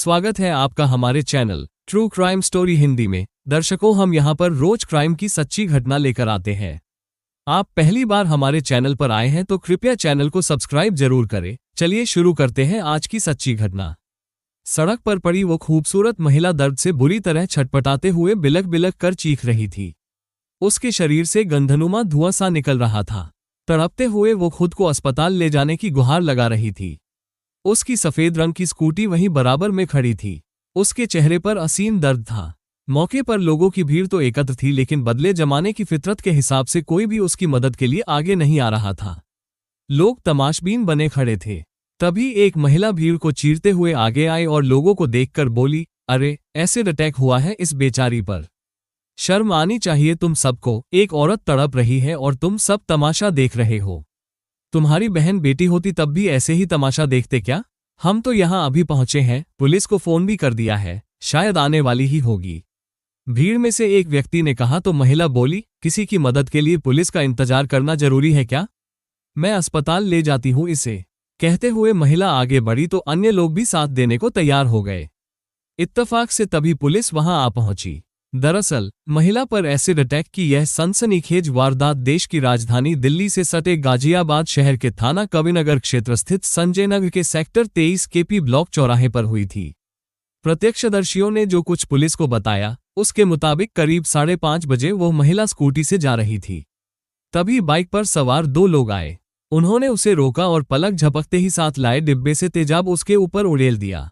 स्वागत है आपका हमारे channel true crime story Hindi में। दर्शकों, हम यहाँ पर रोज क्राइम की सच्ची घटना लेकर आते हैं। आप पहली बार हमारे चैनल पर आए हैं तो कृपया चैनल को सब्सक्राइब जरूर करें। चलिए शुरू करते हैं आज की सच्ची घटना। सड़क पर पड़ी वो खूबसूरत महिला दर्द से बुरी तरह छटपटाते हुए बिलक बिलक कर चीख रही थी। उसके शरीर से गंधनुमा धुआं सा निकल रहा था। तड़पते हुए वो खुद को अस्पताल ले जाने की गुहार लगा रही थी। उसकी सफेद रंग की स्कूटी वहीं बराबर में खड़ी थी। उसके चेहरे पर असीम दर्द था। मौके पर लोगों की भीड़ तो एकत्र थी, लेकिन बदले जमाने की फितरत के हिसाब से कोई भी उसकी मदद के लिए आगे नहीं आ रहा था। लोग तमाशबीन बने खड़े थे। तभी एक महिला भीड़ को चीरते हुए आगे आई और लोगों को देखकर बोली, अरे, एसिड अटैक हुआ है इस बेचारी पर। शर्म आनी चाहिए तुम सबको। एक औरत तड़प रही है और तुम सब तमाशा देख रहे हो। तुम्हारी बहन बेटी होती तब भी ऐसे ही तमाशा देखते क्या? हम तो यहाँ अभी पहुंचे हैं, पुलिस को फोन भी कर दिया है, शायद आने वाली ही होगी। भीड़ में से एक व्यक्ति ने कहा तो महिला बोली, किसी की मदद के लिए पुलिस का इंतजार करना जरूरी है क्या? मैं अस्पताल ले जाती हूँ इसे। कहते हुए महिला आगे बढ़ी तो अन्य लोग भी साथ देने को तैयार हो गए। इत्तफाक से तभी पुलिस वहां आ पहुंची। दरअसल महिला पर एसिड अटैक की यह सनसनीखेज वारदात देश की राजधानी दिल्ली से सटे गाजियाबाद शहर के थाना कविनगर क्षेत्र स्थित संजय नगर के सेक्टर 23 केपी ब्लॉक चौराहे पर हुई थी। प्रत्यक्षदर्शियों ने जो कुछ पुलिस को बताया, उसके मुताबिक करीब 5:30 बजे वो महिला स्कूटी से जा रही थी। तभी बाइक पर सवार 2 लोग आए। उन्होंने उसे रोका और पलक झपकते ही साथ लाए डिब्बे से तेजाब उसके ऊपर उड़ेल दिया।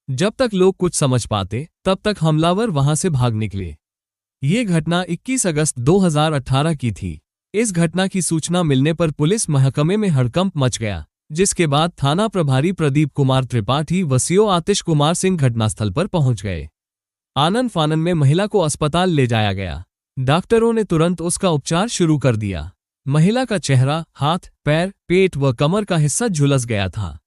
जब तक लोग कुछ समझ पाते तब तक हमलावर वहां से भाग निकले। ये घटना 21 अगस्त 2018 की थी। इस घटना की सूचना मिलने पर पुलिस महकमे में हड़कंप मच गया, जिसके बाद थाना प्रभारी प्रदीप कुमार त्रिपाठी व सीओ आतिश कुमार सिंह घटनास्थल पर पहुंच गए। आनन फानन में महिला को अस्पताल ले जाया गया। डॉक्टरों ने तुरंत उसका उपचार शुरू कर दिया। महिला का चेहरा, हाथ, पैर, पेट व कमर का हिस्सा झुलस गया था।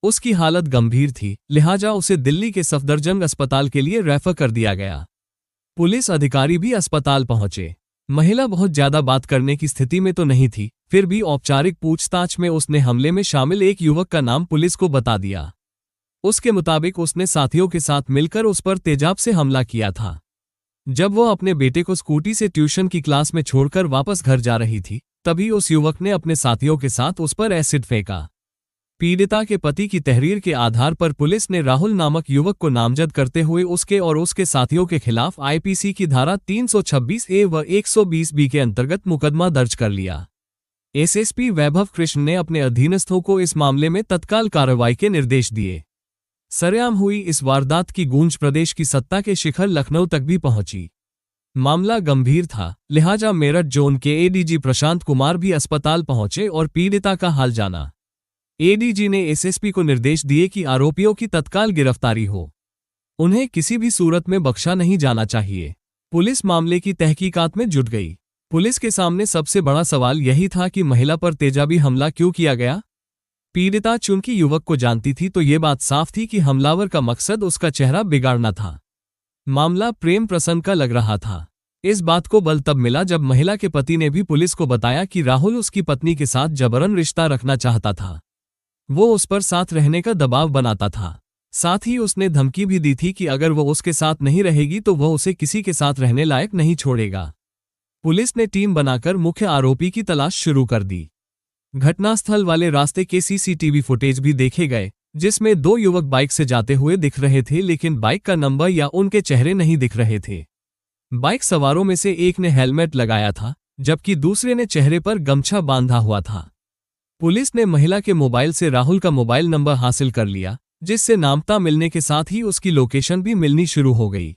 उसकी हालत गंभीर थी, लिहाजा उसे दिल्ली के सफदरजंग अस्पताल के लिए रेफर कर दिया गया। पुलिस अधिकारी भी अस्पताल पहुंचे। महिला बहुत ज्यादा बात करने की स्थिति में तो नहीं थी, फिर भी औपचारिक पूछताछ में उसने हमले में शामिल एक युवक का नाम पुलिस को बता दिया। उसके मुताबिक उसने साथियों के साथ मिलकर उस पर तेजाब से हमला किया था। जब वो अपने बेटे को स्कूटी से ट्यूशन की क्लास में छोड़कर वापस घर जा रही थी, तभी उस युवक ने अपने साथियों के साथ उस पर एसिड फेंका। पीड़िता के पति की तहरीर के आधार पर पुलिस ने राहुल नामक युवक को नामजद करते हुए उसके और उसके साथियों के खिलाफ आईपीसी की धारा 326A व 120B के अंतर्गत मुकदमा दर्ज कर लिया। एसएसपी वैभव कृष्ण ने अपने अधीनस्थों को इस मामले में तत्काल कार्रवाई के निर्देश दिए। सरेआम हुई इस वारदात की गूंज प्रदेश की सत्ता के शिखर लखनऊ तक भी पहुंची। मामला गंभीर था, लिहाजा मेरठ जोन के एडीजी प्रशांत कुमार भी अस्पताल पहुंचे और पीड़िता का हाल जाना। एडीजी ने एसएसपी को निर्देश दिए कि आरोपियों की तत्काल गिरफ्तारी हो। उन्हें किसी भी सूरत में बख्शा नहीं जाना चाहिए। पुलिस मामले की तहकीकात में जुट गई। पुलिस के सामने सबसे बड़ा सवाल यही था कि महिला पर तेजाबी हमला क्यों किया गया। पीड़िता चूंकि युवक को जानती थी तो ये बात साफ थी कि हमलावर का मकसद उसका चेहरा बिगाड़ना था। मामला प्रेम प्रसंग का लग रहा था। इस बात को बल तब मिला जब महिला के पति ने भी पुलिस को बताया कि राहुल उसकी पत्नी के साथ जबरन रिश्ता रखना चाहता था। वो उस पर साथ रहने का दबाव बनाता था। साथ ही उसने धमकी भी दी थी कि अगर वो उसके साथ नहीं रहेगी तो वह उसे किसी के साथ रहने लायक नहीं छोड़ेगा। पुलिस ने टीम बनाकर मुख्य आरोपी की तलाश शुरू कर दी। घटनास्थल वाले रास्ते के सीसीटीवी फुटेज भी देखे गए, जिसमें 2 युवक बाइक से जाते हुए दिख रहे थे, लेकिन बाइक का नंबर या उनके चेहरे नहीं दिख रहे थे। बाइक सवारों में से एक ने हेलमेट लगाया था, जबकि दूसरे ने चेहरे पर गमछा बांधा हुआ था। पुलिस ने महिला के मोबाइल से राहुल का मोबाइल नंबर हासिल कर लिया, जिससे नामता मिलने के साथ ही उसकी लोकेशन भी मिलनी शुरू हो गई।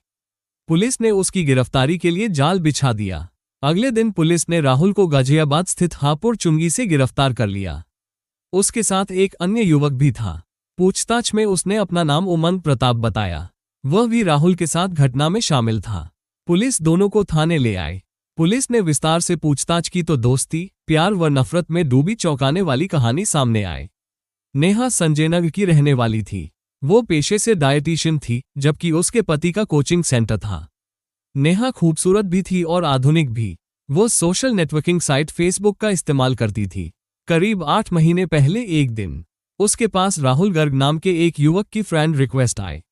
पुलिस ने उसकी गिरफ्तारी के लिए जाल बिछा दिया। अगले दिन पुलिस ने राहुल को गाजियाबाद स्थित हापुड़ चुंगी से गिरफ्तार कर लिया। उसके साथ एक अन्य युवक भी था। पूछताछ में उसने अपना नाम उमंग प्रताप बताया। वह भी राहुल के साथ घटना में शामिल था। पुलिस दोनों को थाने ले आए। पुलिस ने विस्तार से पूछताछ की तो दोस्ती, प्यार व नफरत में डूबी चौंकाने वाली कहानी सामने आई। नेहा संजयनगर की रहने वाली थी। वो पेशे से डायटीशियन थी, जबकि उसके पति का कोचिंग सेंटर था। नेहा खूबसूरत भी थी और आधुनिक भी। वो सोशल नेटवर्किंग साइट फेसबुक का इस्तेमाल करती थी। करीब 8 महीने पहले एक दिन उसके पास राहुल गर्ग नाम के एक युवक की फ्रेंड रिक्वेस्ट आए।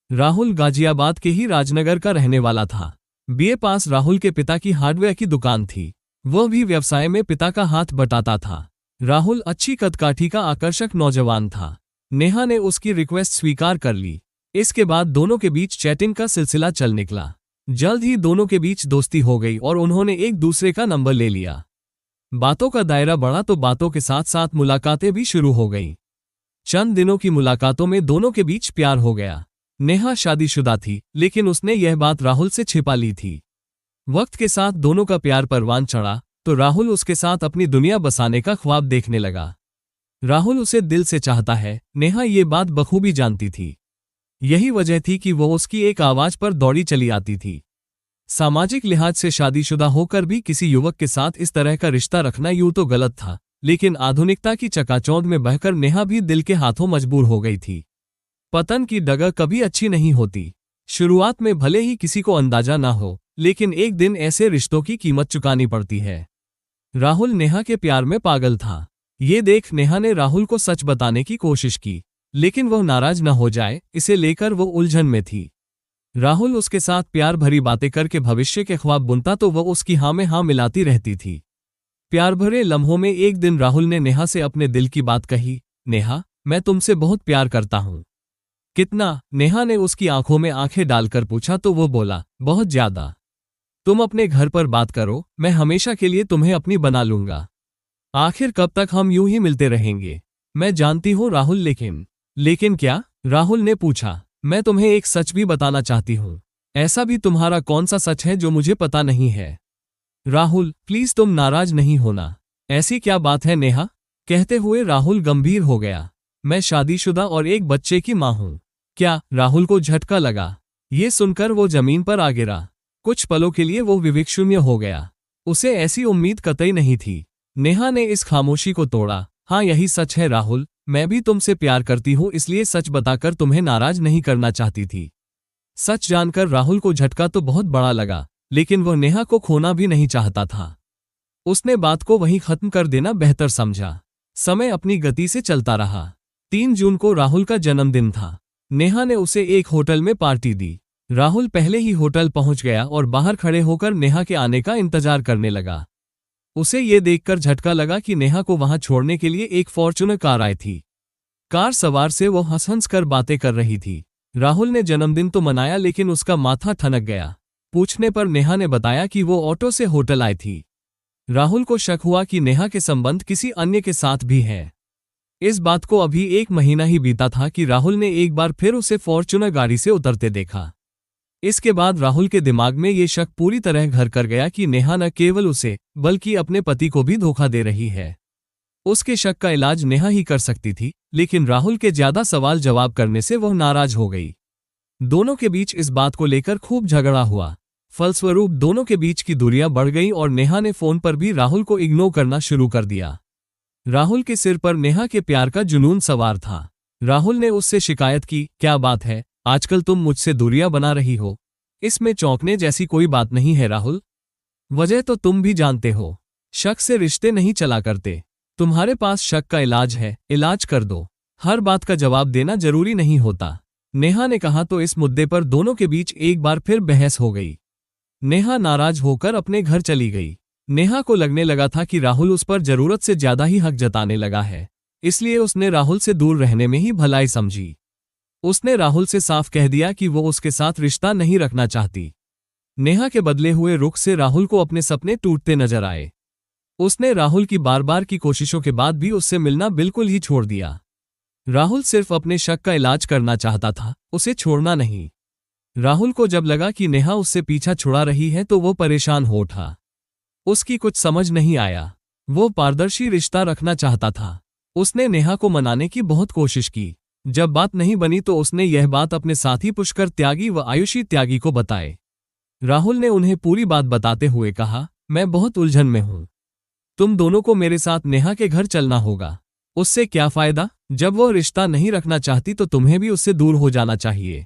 राहुल गाजियाबाद के ही राजनगर का रहने वाला था। बीए पास राहुल के पिता की हार्डवेयर की दुकान थी। वह भी व्यवसाय में पिता का हाथ बटाता था। राहुल अच्छी कदकाठी का आकर्षक नौजवान था। नेहा ने उसकी रिक्वेस्ट स्वीकार कर ली। इसके बाद दोनों के बीच चैटिंग का सिलसिला चल निकला। जल्द ही दोनों के बीच दोस्ती हो गई और उन्होंने एक दूसरे का नंबर ले लिया। बातों का दायरा बढ़ा तो बातों के साथ साथ मुलाकातें भी शुरू हो गईं। चंद दिनों की मुलाकातों में दोनों के बीच प्यार हो गया। नेहा शादीशुदा थी, लेकिन उसने यह बात राहुल से छिपा ली थी। वक्त के साथ दोनों का प्यार परवान चढ़ा तो राहुल उसके साथ अपनी दुनिया बसाने का ख्वाब देखने लगा। राहुल उसे दिल से चाहता है, नेहा ये बात बखूबी जानती थी। यही वजह थी कि वो उसकी एक आवाज पर दौड़ी चली आती थी। सामाजिक लिहाज से शादीशुदा होकर भी किसी युवक के साथ इस तरह का रिश्ता रखना यूं तो गलत था, लेकिन आधुनिकता की चकाचौंध में बहकर नेहा भी दिल के हाथों मजबूर हो गई थी। पतन की डगर कभी अच्छी नहीं होती। शुरुआत में भले ही किसी को अंदाजा ना हो, लेकिन एक दिन ऐसे रिश्तों की कीमत चुकानी पड़ती है। राहुल नेहा के प्यार में पागल था। ये देख नेहा ने राहुल को सच बताने की कोशिश की, लेकिन वह नाराज न हो जाए इसे लेकर वो उलझन में थी। राहुल उसके साथ प्यार भरी बातें करके भविष्य के ख्वाब बुनता तो वह उसकी हाँ में हाँ मिलाती रहती थी। प्यार भरे लम्हों में एक दिन राहुल ने नेहा से अपने दिल की बात कही, नेहा, मैं तुमसे बहुत प्यार करता हूं। कितना? नेहा ने उसकी आंखों में आंखें डालकर पूछा तो वो बोला, बहुत ज्यादा। तुम अपने घर पर बात करो, मैं हमेशा के लिए तुम्हें अपनी बना लूंगा। आखिर कब तक हम यूं ही मिलते रहेंगे? मैं जानती हूं राहुल, लेकिन क्या? राहुल ने पूछा। मैं तुम्हें एक सच भी बताना चाहती हूं। ऐसा भी तुम्हारा कौन सा सच है जो मुझे पता नहीं है? राहुल, प्लीज तुम नाराज नहीं होना। ऐसी क्या बात है नेहा? कहते हुए राहुल गंभीर हो गया। मैं शादीशुदा और एक बच्चे की मां हूं। क्या? राहुल को झटका लगा। ये सुनकर वो जमीन पर आ गिरा। कुछ पलों के लिए वो विवेकशून्य हो गया। उसे ऐसी उम्मीद कतई नहीं थी। नेहा ने इस खामोशी को तोड़ा। हाँ, यही सच है राहुल, मैं भी तुमसे प्यार करती हूँ, इसलिए सच बताकर तुम्हें नाराज नहीं करना चाहती थी। सच जानकर राहुल को झटका तो बहुत बड़ा लगा, लेकिन वह नेहा को खोना भी नहीं चाहता था। उसने बात को वहीं खत्म कर देना बेहतर समझा। समय अपनी गति से चलता रहा। 3 जून को राहुल का जन्मदिन था। नेहा ने उसे एक होटल में पार्टी दी। राहुल पहले ही होटल पहुंच गया और बाहर खड़े होकर नेहा के आने का इंतजार करने लगा। उसे ये देखकर झटका लगा कि नेहा को वहां छोड़ने के लिए एक फॉर्च्यूनर कार आई थी। कार सवार से वो हंस हंस कर बातें कर रही थी। राहुल ने जन्मदिन तो मनाया, लेकिन उसका माथा ठनक गया। पूछने पर नेहा ने बताया कि वो ऑटो से होटल आई थी। राहुल को शक हुआ कि नेहा के संबंध किसी अन्य के साथ भी है। इस बात को अभी 1 महीना ही बीता था कि राहुल ने एक बार फिर उसे फॉर्च्यूनर गाड़ी से उतरते देखा। इसके बाद राहुल के दिमाग में ये शक पूरी तरह घर कर गया कि नेहा न केवल उसे बल्कि अपने पति को भी धोखा दे रही है। उसके शक का इलाज नेहा ही कर सकती थी, लेकिन राहुल के ज्यादा सवाल जवाब करने से वह नाराज हो गई। दोनों के बीच इस बात को लेकर खूब झगड़ा हुआ। फलस्वरूप दोनों के बीच की दूरियां बढ़ गईं और नेहा ने फोन पर भी राहुल को इग्नोर करना शुरू कर दिया। राहुल के सिर पर नेहा के प्यार का जुनून सवार था। राहुल ने उससे शिकायत की, क्या बात है, आजकल तुम मुझसे दूरियां बना रही हो? इसमें चौंकने जैसी कोई बात नहीं है राहुल। वजह तो तुम भी जानते हो। शक से रिश्ते नहीं चला करते। तुम्हारे पास शक का इलाज है, इलाज कर दो। हर बात का जवाब देना जरूरी नहीं होता। नेहा ने कहा तो इस मुद्दे पर दोनों के बीच एक बार फिर बहस हो गई। नेहा नाराज होकर अपने घर चली गई। नेहा को लगने लगा था कि राहुल उस पर जरूरत से ज्यादा ही हक जताने लगा है, इसलिए उसने राहुल से दूर रहने में ही भलाई समझी। उसने राहुल से साफ कह दिया कि वो उसके साथ रिश्ता नहीं रखना चाहती। नेहा के बदले हुए रुख से राहुल को अपने सपने टूटते नजर आए। उसने राहुल की बार बार की कोशिशों के बाद भी उससे मिलना बिल्कुल ही छोड़ दिया। राहुल सिर्फ अपने शक का इलाज करना चाहता था, उसे छोड़ना नहीं। राहुल को जब लगा कि नेहा उससे पीछा छुड़ा रही है तो वो परेशान हो उठा। उसकी कुछ समझ नहीं आया। वो पारदर्शी रिश्ता रखना चाहता था। उसने नेहा को मनाने की बहुत कोशिश की। जब बात नहीं बनी तो उसने यह बात अपने साथी पुष्कर त्यागी व आयुषी त्यागी को बताए। राहुल ने उन्हें पूरी बात बताते हुए कहा, मैं बहुत उलझन में हूं। तुम दोनों को मेरे साथ नेहा के घर चलना होगा। उससे क्या फायदा? जब वो रिश्ता नहीं रखना चाहती तो तुम्हें भी उससे दूर हो जाना चाहिए।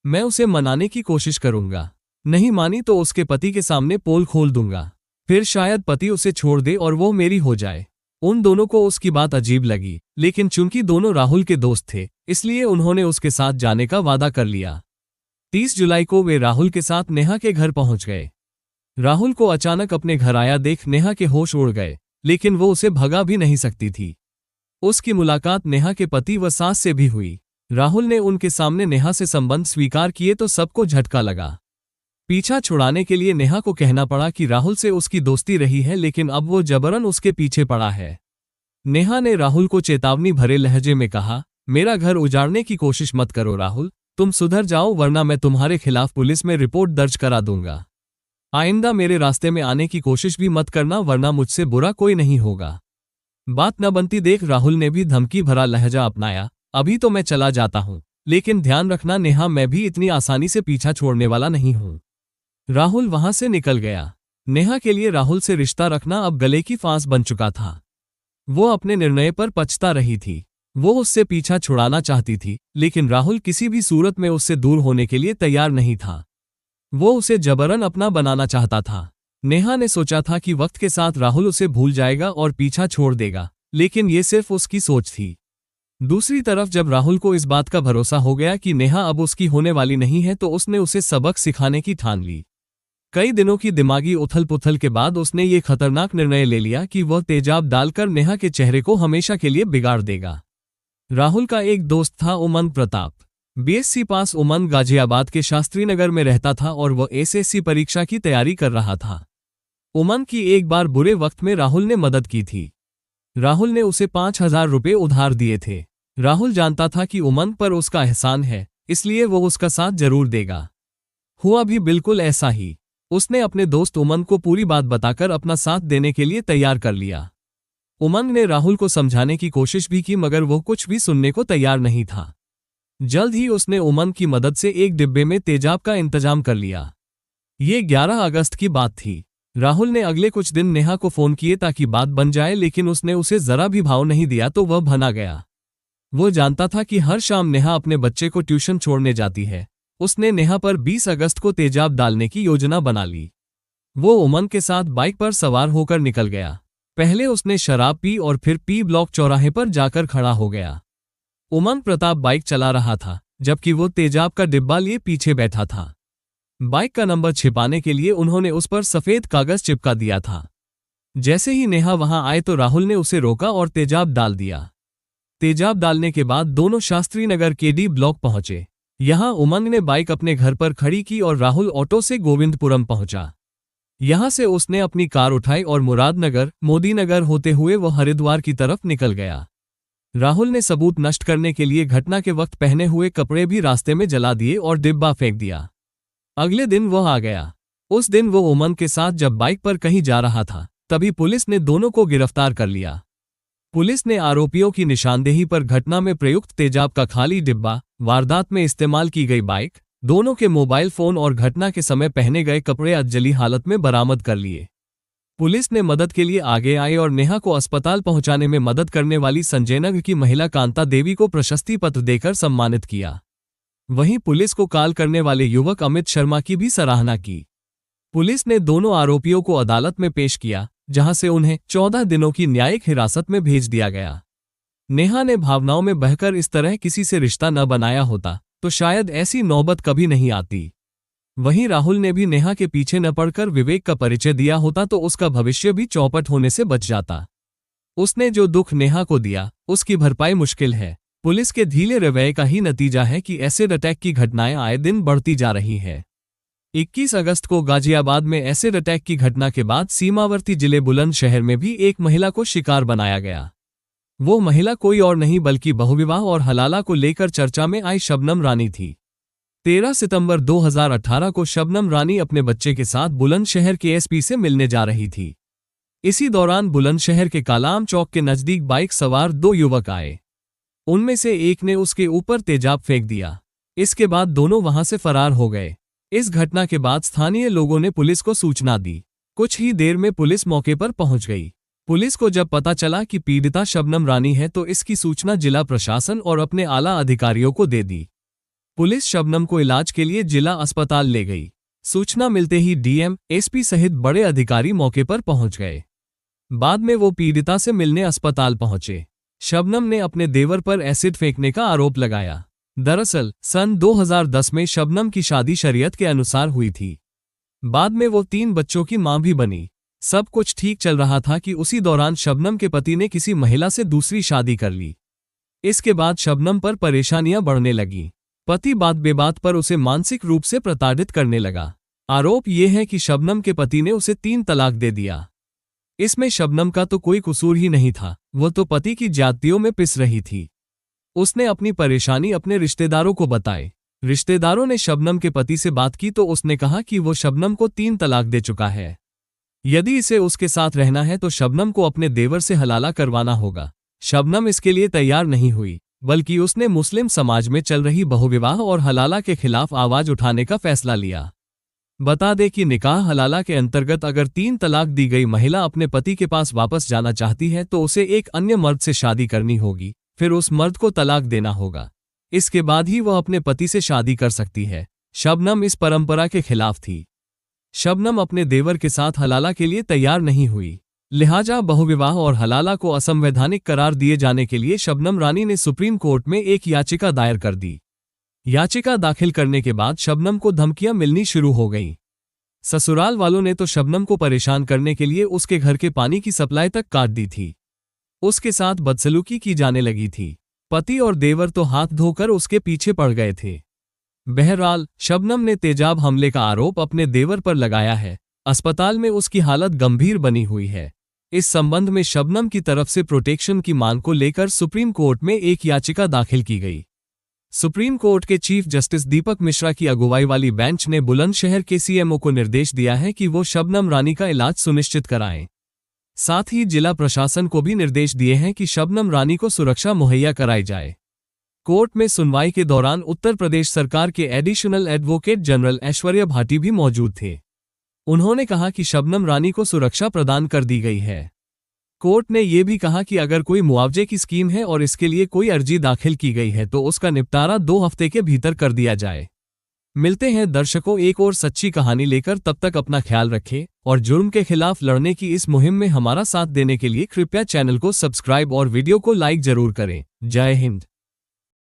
मैं उसे मनाने की कोशिश करूंगा। नहीं मानी तो उसके पति के सामने पोल खोल दूंगा। फिर शायद पति उसे छोड़ दे और वो मेरी हो जाए। उन दोनों को उसकी बात अजीब लगी, लेकिन चूंकि दोनों राहुल के दोस्त थे, इसलिए उन्होंने उसके साथ जाने का वादा कर लिया। 30 जुलाई को वे राहुल के साथ नेहा के घर पहुंच गए। राहुल को अचानक अपने घर आया देख नेहा के होश उड़ गए, लेकिन वो उसे भगा भी नहीं सकती थी। उसकी मुलाकात नेहा के पति व सास से भी हुई। राहुल ने उनके सामने नेहा से संबंध स्वीकार किए तो सबको झटका लगा। पीछा छुड़ाने के लिए नेहा को कहना पड़ा कि राहुल से उसकी दोस्ती रही है, लेकिन अब वो जबरन उसके पीछे पड़ा है। नेहा ने राहुल को चेतावनी भरे लहजे में कहा, मेरा घर उजाड़ने की कोशिश मत करो राहुल, तुम सुधर जाओ वरना मैं तुम्हारे खिलाफ पुलिस में रिपोर्ट दर्ज करा दूंगा। आइंदा मेरे रास्ते में आने की कोशिश भी मत करना वरना मुझसे बुरा कोई नहीं होगा। बात न बनती देख राहुल ने भी धमकी भरा लहजा अपनाया, अभी तो मैं चला जाता हूं, लेकिन ध्यान रखना नेहा, मैं भी इतनी आसानी से पीछा छोड़ने वाला नहीं हूं। राहुल वहां से निकल गया। नेहा के लिए राहुल से रिश्ता रखना अब गले की फांस बन चुका था। वो अपने निर्णय पर पछता रही थी। वो उससे पीछा छुड़ाना चाहती थी, लेकिन राहुल किसी भी सूरत में उससे दूर होने के लिए तैयार नहीं था। वो उसे जबरन अपना बनाना चाहता था। नेहा ने सोचा था कि वक्त के साथ राहुल उसे भूल जाएगा और पीछा छोड़ देगा, लेकिन ये सिर्फ उसकी सोच थी। दूसरी तरफ जब राहुल को इस बात का भरोसा हो गया कि नेहा अब उसकी होने वाली नहीं है, तो उसने उसे सबक सिखाने की ठान ली। कई दिनों की दिमागी उथल पुथल के बाद उसने ये खतरनाक निर्णय ले लिया कि वह तेजाब डालकर नेहा के चेहरे को हमेशा के लिए बिगाड़ देगा। राहुल का एक दोस्त था उमंग प्रताप। बीएससी पास उमंग गाजियाबाद के शास्त्री नगर में रहता था और वह एसएससी परीक्षा की तैयारी कर रहा था। उमंग की एक बार बुरे वक्त में राहुल ने मदद की थी। राहुल ने उसे 5,000 रुपये उधार दिए थे। राहुल जानता था कि उमंग पर उसका एहसान है, इसलिए वो उसका साथ जरूर देगा। हुआ भी बिल्कुल ऐसा ही। उसने अपने दोस्त उमंग को पूरी बात बताकर अपना साथ देने के लिए तैयार कर लिया। उमंग ने राहुल को समझाने की कोशिश भी की, मगर वो कुछ भी सुनने को तैयार नहीं था। जल्द ही उसने उमंग की मदद से एक डिब्बे में तेजाब का इंतजाम कर लिया। ये 11 अगस्त की बात थी। राहुल ने अगले कुछ दिन नेहा को फोन किए ताकि बात बन जाए, लेकिन उसने उसे जरा भी भाव नहीं दिया तो वह भना गया। वो जानता था कि हर शाम नेहा अपने बच्चे को ट्यूशन छोड़ने जाती है। उसने नेहा पर 20 अगस्त को तेजाब डालने की योजना बना ली। वो उमंग के साथ बाइक पर सवार होकर निकल गया। पहले उसने शराब पी और फिर पी ब्लॉक चौराहे पर जाकर खड़ा हो गया। उमंग प्रताप बाइक चला रहा था, जबकि वो तेजाब का डिब्बा लिए पीछे बैठा था। बाइक का नंबर छिपाने के लिए उन्होंने उस पर सफेद कागज चिपका दिया था। जैसे ही नेहा वहां आए तो राहुल ने उसे रोका और तेजाब डाल दिया। तेजाब डालने के बाद दोनों शास्त्री नगर केडी ब्लॉक पहुंचे। यहां उमंग ने बाइक अपने घर पर खड़ी की और राहुल ऑटो से गोविंदपुरम पहुंचा। यहां से उसने अपनी कार उठाई और मुरादनगर, मोदीनगर होते हुए वो हरिद्वार की तरफ निकल गया। राहुल ने सबूत नष्ट करने के लिए घटना के वक्त पहने हुए कपड़े भी रास्ते में जला दिए और डिब्बा फेंक दिया। अगले दिन वह आ गया। उस दिन वो उमंग के साथ जब बाइक पर कहीं जा रहा था, तभी पुलिस ने दोनों को गिरफ्तार कर लिया। पुलिस ने आरोपियों की निशानदेही पर घटना में प्रयुक्त तेजाब का खाली डिब्बा, वारदात में इस्तेमाल की गई बाइक, दोनों के मोबाइल फोन और घटना के समय पहने गए कपड़े अधजली हालत में बरामद कर लिए। पुलिस ने मदद के लिए आगे आए और नेहा को अस्पताल पहुंचाने में मदद करने वाली संजयनगर की महिला कांता देवी को प्रशस्ति पत्र देकर सम्मानित किया। वहीं पुलिस को कॉल करने वाले युवक अमित शर्मा की भी सराहना की। पुलिस ने दोनों आरोपियों को अदालत में पेश किया, जहां से उन्हें 14 दिनों की न्यायिक हिरासत में भेज दिया गया। नेहा ने भावनाओं में बहकर इस तरह किसी से रिश्ता न बनाया होता तो शायद ऐसी नौबत कभी नहीं आती। वहीं राहुल ने भी नेहा के पीछे न पड़कर विवेक का परिचय दिया होता तो उसका भविष्य भी चौपट होने से बच जाता। उसने जो दुख नेहा को दिया, उसकी भरपाई मुश्किल है। पुलिस के ढीले रवैये का ही नतीजा है कि एसिड अटैक की घटनाएं आए दिन बढ़ती जा रही हैं। 21 अगस्त को गाजियाबाद में एसिड अटैक की घटना के बाद सीमावर्ती जिले बुलंदशहर में भी एक महिला को शिकार बनाया गया। वो महिला कोई और नहीं बल्कि बहुविवाह और हलाला को लेकर चर्चा में आई शबनम रानी थी। 13 सितंबर 2018 को शबनम रानी अपने बच्चे के साथ बुलंदशहर के एसपी से मिलने जा रही थी। इसी दौरान बुलंदशहर के कालाम चौक के नजदीक बाइक सवार 2 युवक आए। उनमें से एक ने उसके ऊपर तेजाब फेंक दिया। इसके बाद दोनों वहां से फरार हो गए। इस घटना के बाद स्थानीय लोगों ने पुलिस को सूचना दी। कुछ ही देर में पुलिस मौके पर पहुंच गई। पुलिस को जब पता चला कि पीड़िता शबनम रानी है तो इसकी सूचना जिला प्रशासन और अपने आला अधिकारियों को दे दी। पुलिस शबनम को इलाज के लिए जिला अस्पताल ले गई। सूचना मिलते ही डीएम, एसपी सहित बड़े अधिकारी मौके पर पहुंच गए। बाद में वो पीड़िता से मिलने अस्पताल पहुंचे। शबनम ने अपने देवर पर एसिड फेंकने का आरोप लगाया। दरअसल सन 2010 में शबनम की शादी शरीयत के अनुसार हुई थी। बाद में वो 3 बच्चों की मां भी बनी। सब कुछ ठीक चल रहा था कि उसी दौरान शबनम के पति ने किसी महिला से दूसरी शादी कर ली। इसके बाद शबनम पर परेशानियां बढ़ने लगीं। पति बात बेबात पर उसे मानसिक रूप से प्रताड़ित करने लगा। आरोप ये है कि शबनम के पति ने उसे 3 तलाक दे दिया। इसमें शबनम का तो कोई कसूर ही नहीं था, वो तो पति की ज्यादतियों में पिस रही थी। उसने अपनी परेशानी अपने रिश्तेदारों को बताई। रिश्तेदारों ने शबनम के पति से बात की तो उसने कहा कि वो शबनम को 3 तलाक दे चुका है। यदि इसे उसके साथ रहना है तो शबनम को अपने देवर से हलाला करवाना होगा। शबनम इसके लिए तैयार नहीं हुई, बल्कि उसने मुस्लिम समाज में चल रही बहुविवाह और हलाला के खिलाफ आवाज उठाने का फैसला लिया। बता दें कि निकाह हलाला के अंतर्गत अगर 3 तलाक दी गई महिला अपने पति के पास वापस जाना चाहती है तो उसे एक अन्य मर्द से शादी करनी होगी, फिर उस मर्द को तलाक देना होगा। इसके बाद ही वह अपने पति से शादी कर सकती है। शबनम इस परंपरा के खिलाफ थी। शबनम अपने देवर के साथ हलाला के लिए तैयार नहीं हुई, लिहाजा बहुविवाह और हलाला को असंवैधानिक करार दिए जाने के लिए शबनम रानी ने सुप्रीम कोर्ट में एक याचिका दायर कर दी। याचिका दाखिल करने के बाद शबनम को धमकियां मिलनी शुरू हो गईं। ससुराल वालों ने तो शबनम को परेशान करने के लिए उसके घर के पानी की सप्लाई तक काट दी थी। उसके साथ बदसलूकी की जाने लगी थी। पति और देवर तो हाथ धोकर उसके पीछे पड़ गए थे। बहरहाल शबनम ने तेजाब हमले का आरोप अपने देवर पर लगाया है। अस्पताल में उसकी हालत गंभीर बनी हुई है। इस संबंध में शबनम की तरफ से प्रोटेक्शन की मांग को लेकर सुप्रीम कोर्ट में एक याचिका दाखिल की गई। सुप्रीम कोर्ट के चीफ जस्टिस दीपक मिश्रा की अगुवाई वाली बेंच ने बुलंदशहर के सीएमओ को निर्देश दिया है कि वो शबनम रानी का इलाज सुनिश्चित कराएं। साथ ही जिला प्रशासन को भी निर्देश दिए हैं कि शबनम रानी को सुरक्षा मुहैया कराई जाए। कोर्ट में सुनवाई के दौरान उत्तर प्रदेश सरकार के additional advocate general Aishwarya Bhati भी मौजूद थे। उन्होंने कहा कि शबनम रानी को सुरक्षा प्रदान कर दी गई है। कोर्ट ने यह भी कहा कि अगर कोई मुआवजे की स्कीम है और इसके लिए कोई अर्जी दाखिल की गई है तो उसका निपटारा 2 हफ्ते के भीतर कर दिया जाए। मिलते हैं दर्शकों एक और सच्ची कहानी लेकर, तब तक अपना ख्याल रखें और जुर्म के खिलाफ लड़ने की इस मुहिम में हमारा साथ देने के लिए कृपया चैनल को सब्सक्राइब और वीडियो को लाइक जरूर करें। जय हिंद।